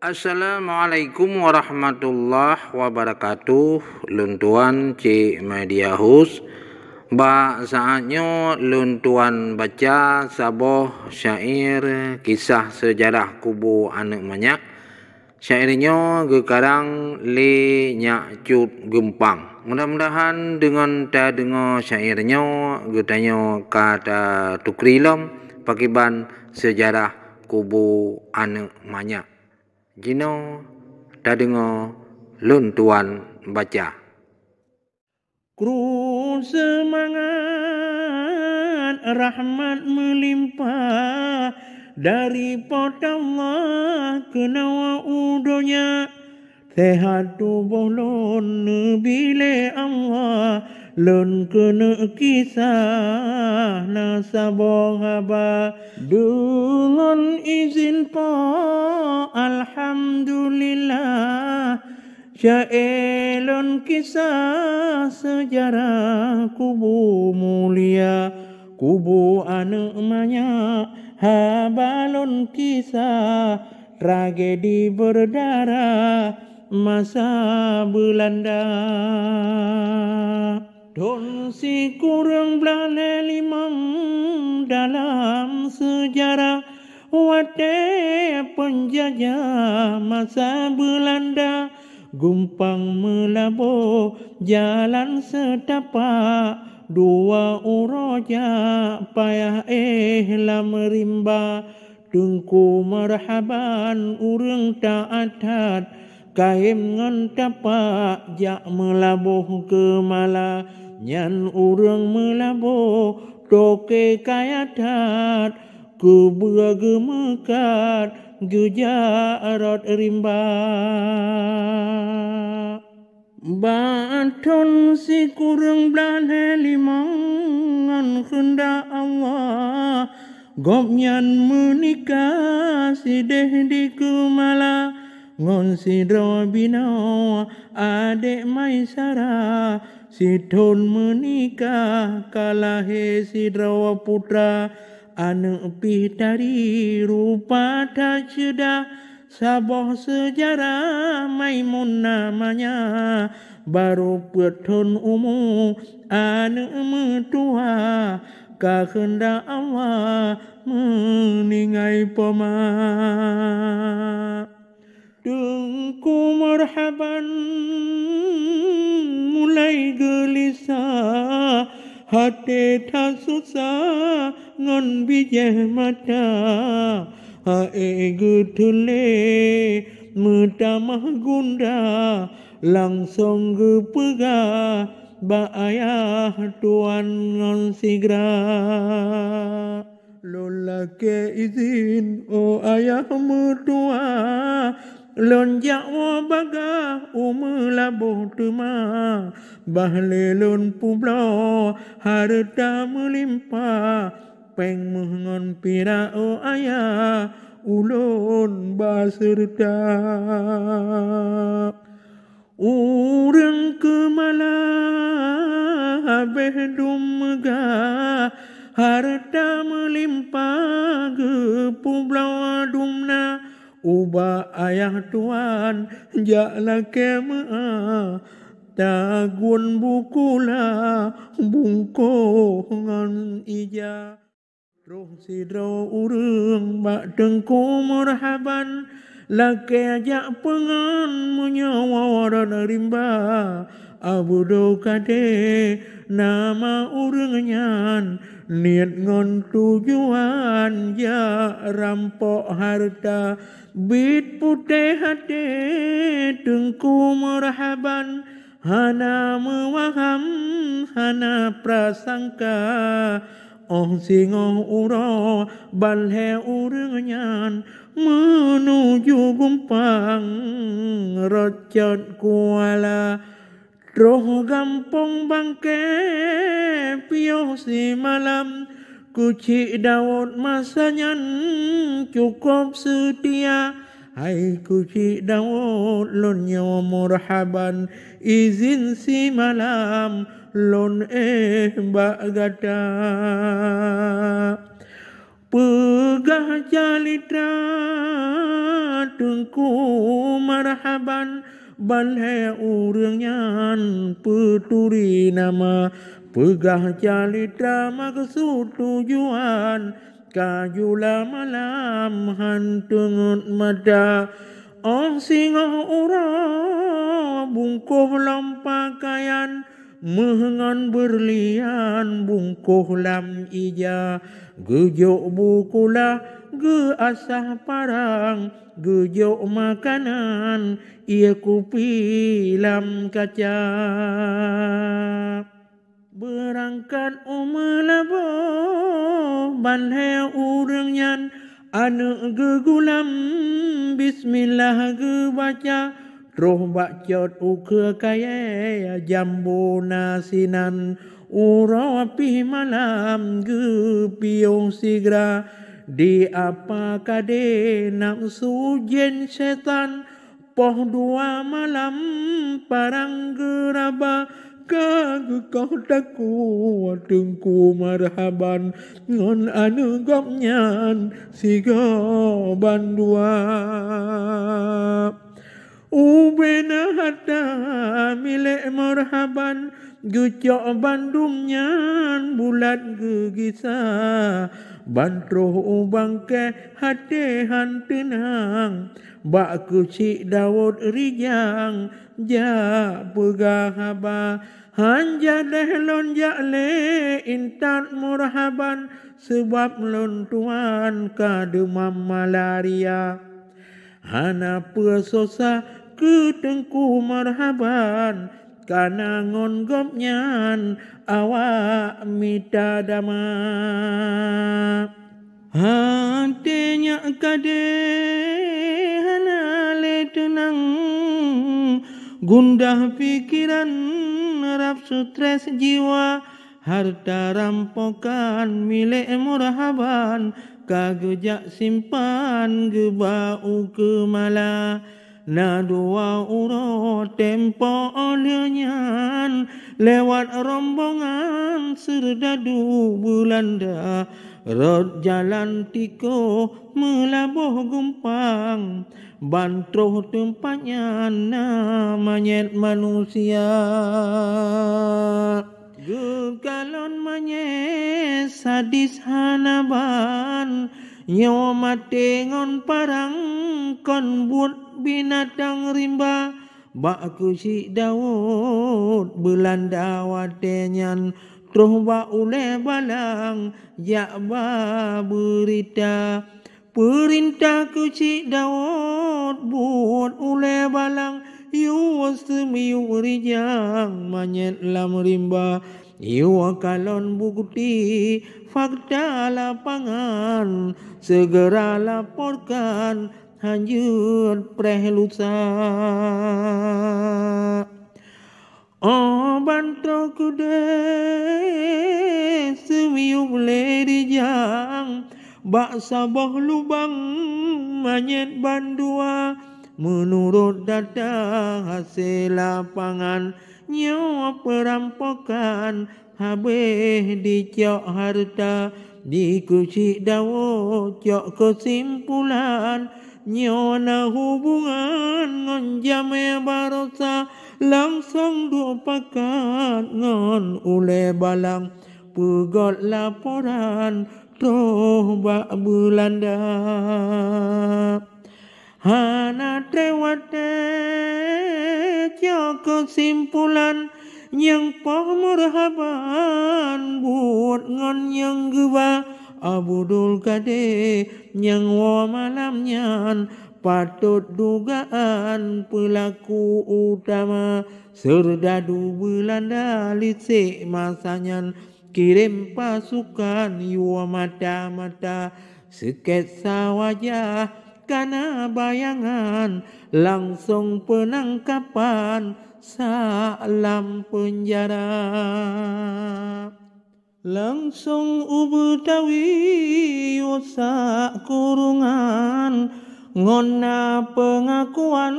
Assalamualaikum warahmatullahi wabarakatuh. Luntuan Cik Media Host. Saatnya luntuan baca saboh syair kisah sejarah kubu anak manyak. Syairnya gekarang Le Nyak Cut Gempang. Mudah-mudahan dengan ta dengar syairnya getanya kata tukrilom pakiban sejarah kubu anak manyak. Jino ta dengar luntuan baca. Kru semangat rahmat melimpah daripada Allah kenawa udonya sehat tubuh lon bile Allah lon kena kisah nasabong haba dengan izin pa alhamdulillah syaelon kisah sejarah kubu mulia kubu anak manyak habalon kisah tragedi berdarah masa Belanda. Don si kurang belane limang dalam sejarah wate penjajah masa Belanda. Gumpang melabo jalan setapak dua uroja payah lah merimba tengku marhaban urang ta'adat kaim ngan tapak jak melabuh ke mala nyan urang melabuh toke kayadat ke beraga mekat gejarot rimba. Baton si kurang belane limangan hendak Allah gopnyan menikah si deh di kemala ngon si drobino adek Maisara si ton menikah kalahe si drawa putra anak pitari rupa tak cedah saboh sejarah Maimun namanya baru peton umum anak metua kehendak Allah meningai pema tengku marhaban mulai gelisah hati tak susah ngon bijeh mata hae getule metamah gunda langsung gepegah ba ayah tuan ngon sigra lola ke izin ayah mertua lonjak wabaga umelabuh tuma bahlelon publo harta melimpah peng mengon pira ayah ulun baserta urang kemala behdum megah harta melimpah gepublau dumna uba ayah tuan jakla kema tagun bukula bungko ngan ija roh sidro urang bak tengku marhaban lake ajak pengan menyawa dan rimba abudo kade nama urangnya niat ngon tujuan ya rampok harta bit putih hati tengku marhaban hana mewaham hana prasangka singoh uro balhe urangnya menuju Gumpang rocot kuala roh gampong bangke piyo si malam kucik Daud masanya cukup setia hai kucik Daud lon nyawa marhaban izin si malam lon mbak gata Pegah jalitra tengku marhaban balhe urangnya peturi nama pegah jalitra maksud tujuan kajula malam hantungut mata ong singoh ura bungkuh lam pakaian mengan berlian bungkuh lam ija gejok bukulah ge asah parang gejok makanan ia kupi lam kaca berangkat umelabo banhe urangnya anu gegulam bismillah ge baca roh bakcot uke kaya jambu nasinan urapi malam ge piung sigra di apa kade nafsu jen setan poh dua malam parang geraba kagak kau taku tengku marhaban ngon anu gopnyan siga bandua ubena hata milik marhaban gecok bandungnya bulat gegisa bantroh ubangke hati hantenang bak kucik Daud rijang ja pegah haba hanja dehlon jakle intat marhaban sebab lon tuan kademam malaria hana pesosa ke tengku marhaban kana ngon gopnyan awak mita dama hatinya kade hana le tenang gundah pikiran rap stres jiwa harta rampokan milik marhaban kagejak simpan gebau kemala na dua uro tempo olehnya lewat rombongan serdadu Belanda rod jalan tiko melabuh gumpang bantroh tempatnya namanya manusia gegalon manye sadis hanaban nyawa mati ngon parang kon buat binatang rimba bak kusi Daud Belanda watenyan troh ba ule balang jakba berita perintah kusi Daud buat ule balang yu semiu rijang manyet lam rimba yu kalon bukti fakta lapangan segera laporkan hanjut prehlusa bantu kude semiu rijang bak sabah lubang manyet bandua menurut data hasil lapangan nyawa perampokan habis dicok harta dikucik Daud cok kesimpulan nyawa hubungan ngon jame barosa langsung dua pakat ngon ule balang pegot laporan troh bak Belanda hana trewate cok kesimpulan yang poh marhaban buat ngon yang geba abudul kade yang wa malamnya patut dugaan pelaku utama serdadu Belanda licik masanya kirim pasukan yuwa mata-mata sketsa wajah karena bayangan langsung penangkapan salam penjara langsung ubetawi usak kurungan ngona pengakuan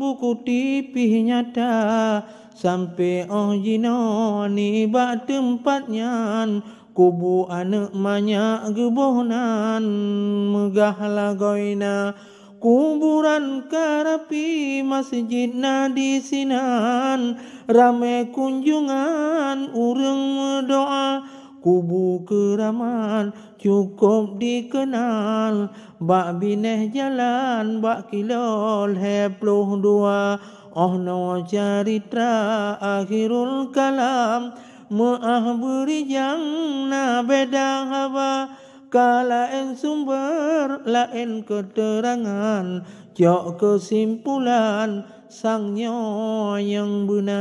buku TV nyata sampai ojino ni bak tempatnya kubu anak banyak gebohnan megah lagoina kuburan karapi masjidna di sinan rame kunjungan urang berdoa kubu keraman cukup dikenal bak bineh jalan bak kilol 22 oh no caritra akhirul kalam maah berijang na beda hawa kalaen sumber lain keterangan jok kesimpulan sang nyo yang benar.